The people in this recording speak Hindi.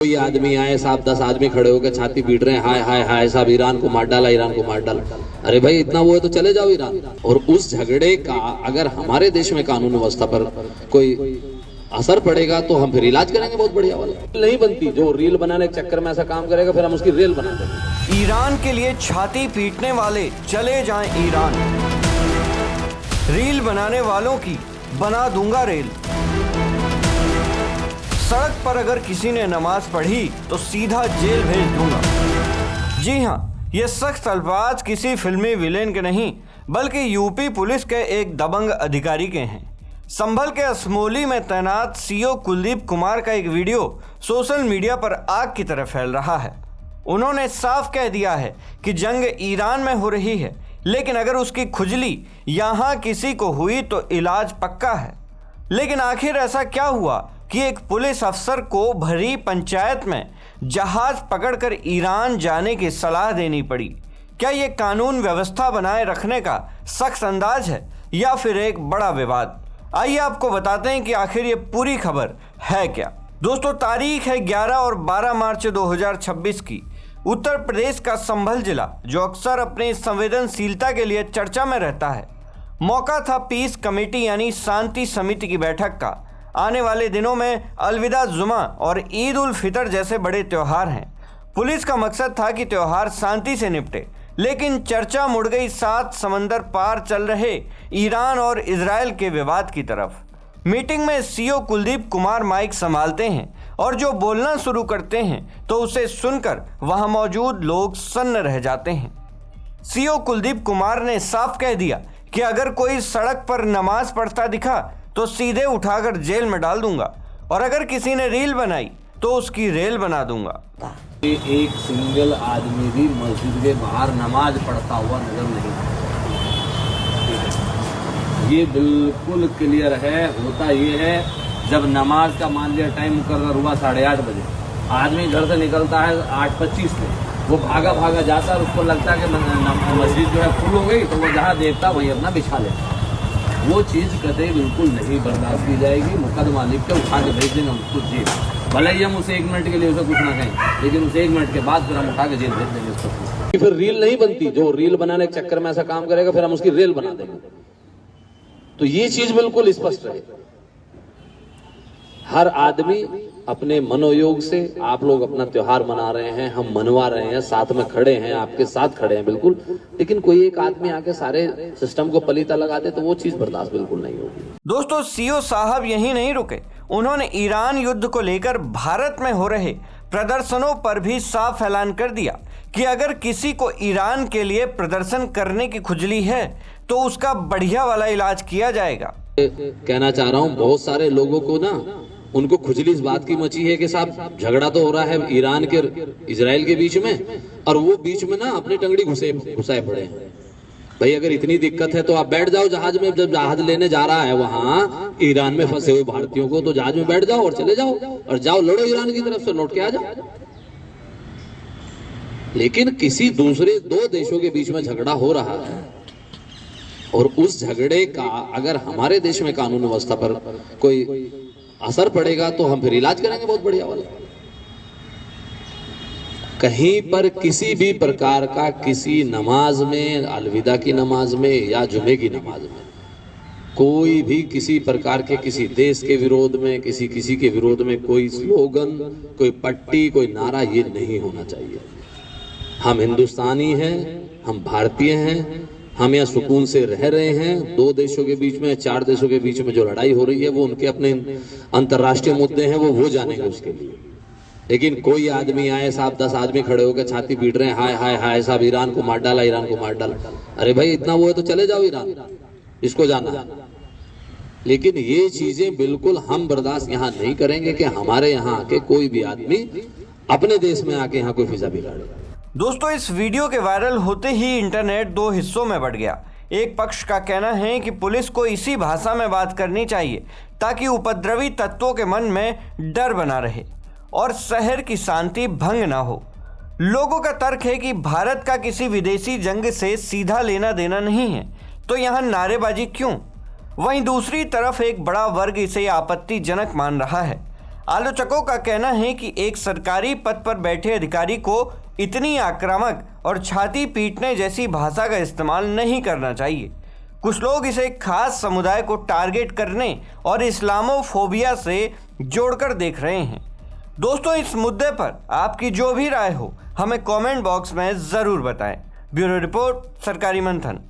कोई आदमी आए साहब 10 आदमी खड़े होकर छाती पीट रहे हैं, हाय हाय हाय साहब ईरान को मार डाला, ईरान को मार डाला। अरे भाई इतना वो है तो चले जाओ ईरान। और उस झगड़े का अगर हमारे देश में कानून व्यवस्था पर कोई असर पड़ेगा तो हम फिर इलाज करेंगे बहुत बढ़िया वाला। नहीं बनती, जो रील बनाने के चक्कर में ऐसा काम करेगा फिर हम उसकी रेल बना देंगे। ईरान के लिए छाती पीटने वाले चले जाएं ईरान, रील बनाने वालों की बना दूंगा रेल। सड़क पर अगर किसी ने नमाज पढ़ी तो सीधा जेल भेज दूंगा। जी हाँ, ये सख्त अल्फाज किसी फिल्मी विलेन के नहीं बल्कि यूपी पुलिस के एक दबंग अधिकारी के हैं। संभल के असमोली में तैनात सीओ कुलदीप कुमार का एक वीडियो सोशल मीडिया पर आग की तरह फैल रहा है। उन्होंने साफ कह दिया है कि जंग ईरान में हो रही है, लेकिन अगर उसकी खुजली यहाँ किसी को हुई तो इलाज पक्का है। लेकिन आखिर ऐसा क्या हुआ कि एक पुलिस अफसर को भरी पंचायत में जहाज पकड़कर ईरान जाने की सलाह देनी पड़ी? क्या ये कानून व्यवस्था बनाए रखने का सख्त अंदाज है या फिर एक बड़ा विवाद? आइए आपको बताते हैं कि आखिर ये पूरी खबर है क्या। दोस्तों, तारीख है 11 और 12 मार्च 2026 की। उत्तर प्रदेश का संभल जिला, जो अक्सर अपनी संवेदनशीलता के लिए चर्चा में रहता है, मौका था पीस कमेटी यानी शांति समिति की बैठक का। आने वाले दिनों में अलविदा जुमा और ईद उल फितर जैसे बड़े त्यौहार हैं। पुलिस का मकसद था कि त्यौहार शांति से निपटे, लेकिन चर्चा मुड़ गई 7 समंदर पार चल रहे ईरान और इजराइल के विवाद की तरफ। मीटिंग में सीओ कुलदीप कुमार माइक संभालते हैं और जो बोलना शुरू करते हैं तो उसे सुनकर वहां मौजूद लोग सन्न रह जाते हैं। सीओ कुलदीप कुमार ने साफ कह दिया कि अगर कोई सड़क पर नमाज पढ़ता दिखा तो सीधे उठाकर जेल में डाल दूंगा, और अगर किसी ने रील बनाई तो उसकी रेल बना दूंगा। एक सिंगल आदमी भी मस्जिद के बाहर नमाज पढ़ता हुआ नजर नहीं आता। ये बिल्कुल क्लियर है। होता ये है, जब नमाज का मान लिया टाइम मुकर्रर हुआ 8:30 बजे, आदमी घर से निकलता है 8:25 में, वो भागा भागा जाता है, उसको लगता है कि मस्जिद जो है फुल हो गई, तो वो जहाँ देखता वही अपना बिछा लेता। वो चीज़ कतई बिल्कुल नहीं बर्दाश्त की जाएगी। मुकदमा लिख के उठा के भेज देंगे हम उसको जेल। भले ही हम उसे 1 मिनट के लिए उसे कुछ ना कहें, लेकिन उसे 1 मिनट के बाद फिर हम उठा के जेल भेज देंगे उसको। फिर रील नहीं बनती, जो रील बनाने के चक्कर में ऐसा काम करेगा फिर हम उसकी रेल बना देंगे। तो ये चीज बिल्कुल स्पष्ट रहे। हर आदमी अपने मनोयोग से, आप लोग अपना त्योहार मना रहे हैं, हम मनवा रहे हैं, साथ में खड़े हैं, आपके साथ खड़े हैं बिल्कुल, लेकिन कोई एक आदमी आके सारे सिस्टम को पलीता लगा दे तो वो चीज बर्दाश्त बिल्कुल नहीं होगी। दोस्तों, सीओ साहब यहीं नहीं रुके। उन्होंने ईरान युद्ध को लेकर भारत में हो रहे प्रदर्शनों पर भी साफ ऐलान कर दिया कि अगर किसी को ईरान के लिए प्रदर्शन करने की खुजली है तो उसका बढ़िया वाला इलाज किया जाएगा। कहना चाह रहा हूँ, बहुत सारे लोगों को ना, उनको खुजली इस बात की मची है कि साहब झगड़ा तो हो रहा है ईरान के इजराइल के बीच में, और वो बीच में ना अपनी टंगड़ी घुसाए पड़े हैं। भाई अगर इतनी दिक्कत है तो आप बैठ जाओ जहाज में। जब जहाज लेने जा रहा है वहां ईरान में फंसे हुए भारतीयों को, तो जहाज में बैठ जाओ और चले जाओ, और जाओ लड़ो ईरान की तरफ से, लौट के आ जाओ। लेकिन किसी दूसरे 2 देशों के बीच में झगड़ा हो रहा है, और उस झगड़े का अगर हमारे देश में कानून व्यवस्था पर कोई असर पड़ेगा तो हम फिर इलाज करेंगे बहुत बढ़िया वाला। कहीं पर किसी भी प्रकार का किसी नमाज में, अलविदा की नमाज में या जुमे की नमाज में, कोई भी किसी प्रकार के किसी देश के विरोध में, किसी के विरोध में कोई स्लोगन, कोई पट्टी, कोई नारा, ये नहीं होना चाहिए। हम हिंदुस्तानी हैं, हम भारतीय हैं, हम यहाँ सुकून से रह रहे हैं। 2 देशों के बीच में, 4 देशों के बीच में जो लड़ाई हो रही है वो उनके अपने अंतर्राष्ट्रीय मुद्दे हैं, वो जानेंगे उसके लिए। लेकिन कोई आदमी आए साहब 10 आदमी खड़े होकर छाती पीट रहे हैं, हाय हाय हाय साहब ईरान को मार डाला, ईरान को मार डाला। अरे भाई इतना वो है तो चले जाओ ईरान, इसको जाना। लेकिन ये चीजें बिल्कुल हम बर्दाश्त यहाँ नहीं करेंगे कि हमारे यहाँ आके कोई भी आदमी अपने देश में आके यहाँ कोई फिजा बिगाड़े। दोस्तों, इस वीडियो के वायरल होते ही इंटरनेट 2 हिस्सों में बढ़ गया। एक पक्ष का कहना है कि पुलिस को इसी भाषा में बात करनी चाहिए ताकि उपद्रवी तत्वों के मन में डर बना रहे और शहर की शांति भंग ना हो। लोगों का तर्क है कि भारत का किसी विदेशी जंग से सीधा लेना देना नहीं है, तो यहाँ नारेबाजी क्यों? वहीं दूसरी तरफ एक बड़ा वर्ग इसे आपत्तिजनक मान रहा है। आलोचकों का कहना है कि एक सरकारी पद पर बैठे अधिकारी को इतनी आक्रामक और छाती पीटने जैसी भाषा का इस्तेमाल नहीं करना चाहिए। कुछ लोग इसे खास समुदाय को टारगेट करने और इस्लामोफोबिया से जोड़कर देख रहे हैं। दोस्तों, इस मुद्दे पर आपकी जो भी राय हो हमें कमेंट बॉक्स में ज़रूर बताएं। ब्यूरो रिपोर्ट, सरकारी मंथन।